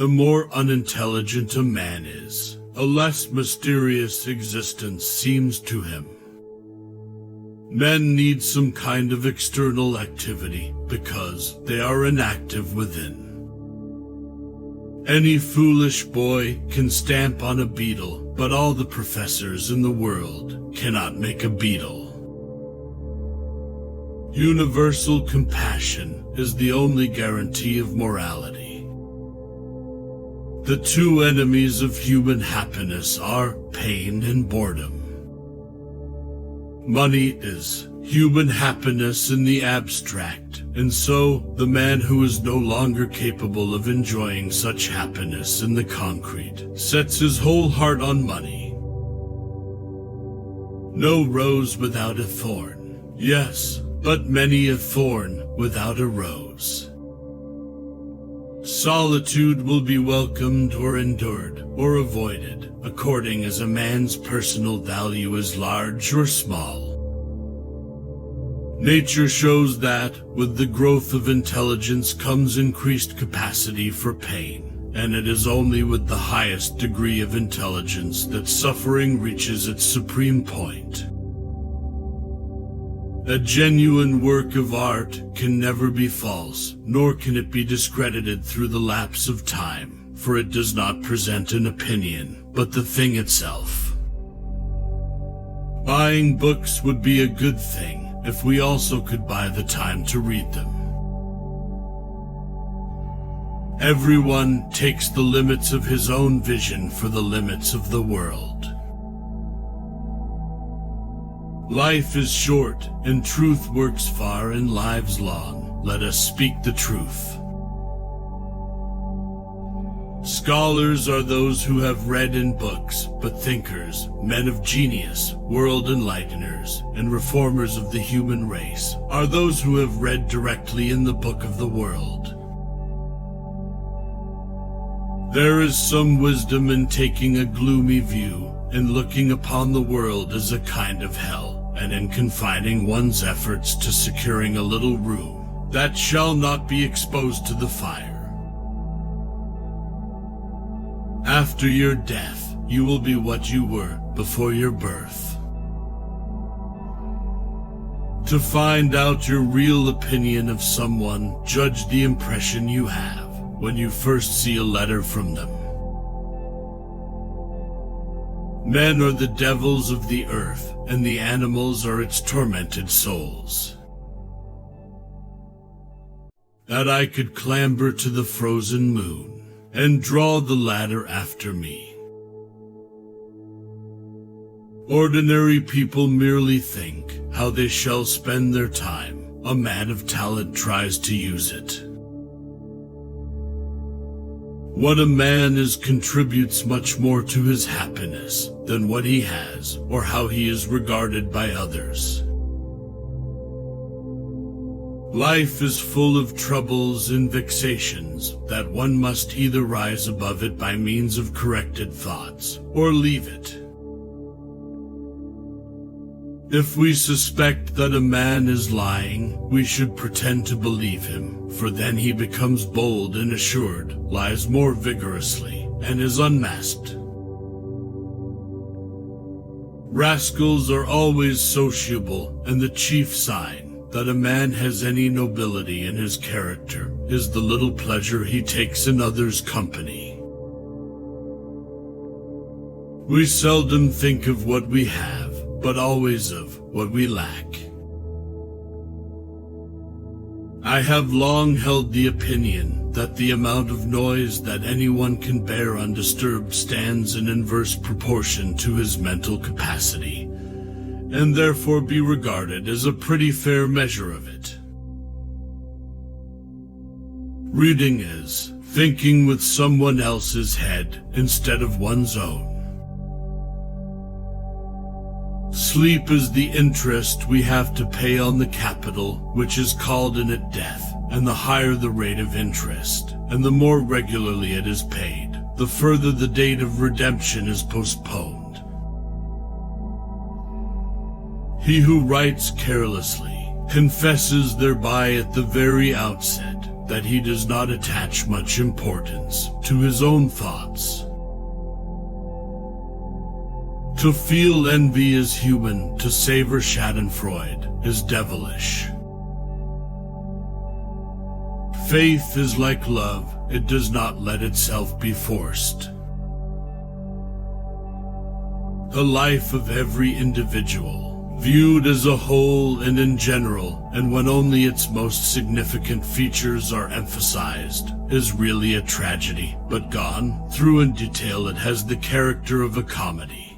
The more unintelligent a man is, a less mysterious existence seems to him. Men need some kind of external activity because they are inactive within. Any foolish boy can stamp on a beetle, but all the professors in the world cannot make a beetle. Universal compassion is the only guarantee of morality. The two enemies of human happiness are pain and boredom. Money is human happiness in the abstract, and so the man who is no longer capable of enjoying such happiness in the concrete sets his whole heart on money. No rose without a thorn, yes, but many a thorn without a rose. Solitude will be welcomed or endured or avoided, according as a man's personal value is large or small. Nature shows that, with the growth of intelligence comes increased capacity for pain, and it is only with the highest degree of intelligence that suffering reaches its supreme point. A genuine work of art can never be false, nor can it be discredited through the lapse of time, for it does not present an opinion, but the thing itself. Buying books would be a good thing if we also could buy the time to read them. Everyone takes the limits of his own vision for the limits of the world. Life is short, and truth works far and lives long. Let us speak the truth. Scholars are those who have read in books, but thinkers, men of genius, world enlighteners, and reformers of the human race, are those who have read directly in the book of the world. There is some wisdom in taking a gloomy view, and looking upon the world as a kind of hell, and in confining one's efforts to securing a little room that shall not be exposed to the fire. After your death, you will be what you were before your birth. To find out your real opinion of someone, judge the impression you have when you first see a letter from them. Men are the devils of the earth, and the animals are its tormented souls. That I could clamber to the frozen moon, and draw the ladder after me. Ordinary people merely think how they shall spend their time. A man of talent tries to use it. What a man is contributes much more to his happiness than what he has or how he is regarded by others. Life is full of troubles and vexations that one must either rise above it by means of corrected thoughts or leave it. If we suspect that a man is lying, we should pretend to believe him, for then he becomes bold and assured, lies more vigorously, and is unmasked. Rascals are always sociable, and the chief sign that a man has any nobility in his character is the little pleasure he takes in others' company. We seldom think of what we have, but always of what we lack. I have long held the opinion that the amount of noise that anyone can bear undisturbed stands in inverse proportion to his mental capacity, and therefore be regarded as a pretty fair measure of it. Reading is thinking with someone else's head instead of one's own. Sleep is the interest we have to pay on the capital, which is called in it death, and the higher the rate of interest, and the more regularly it is paid, the further the date of redemption is postponed. He who writes carelessly confesses thereby at the very outset that he does not attach much importance to his own thoughts. To feel envy is human, to savor Schadenfreude is devilish. Faith is like love, it does not let itself be forced. The life of every individual, viewed as a whole and in general, and when only its most significant features are emphasized, is really a tragedy, but gone through in detail it has the character of a comedy.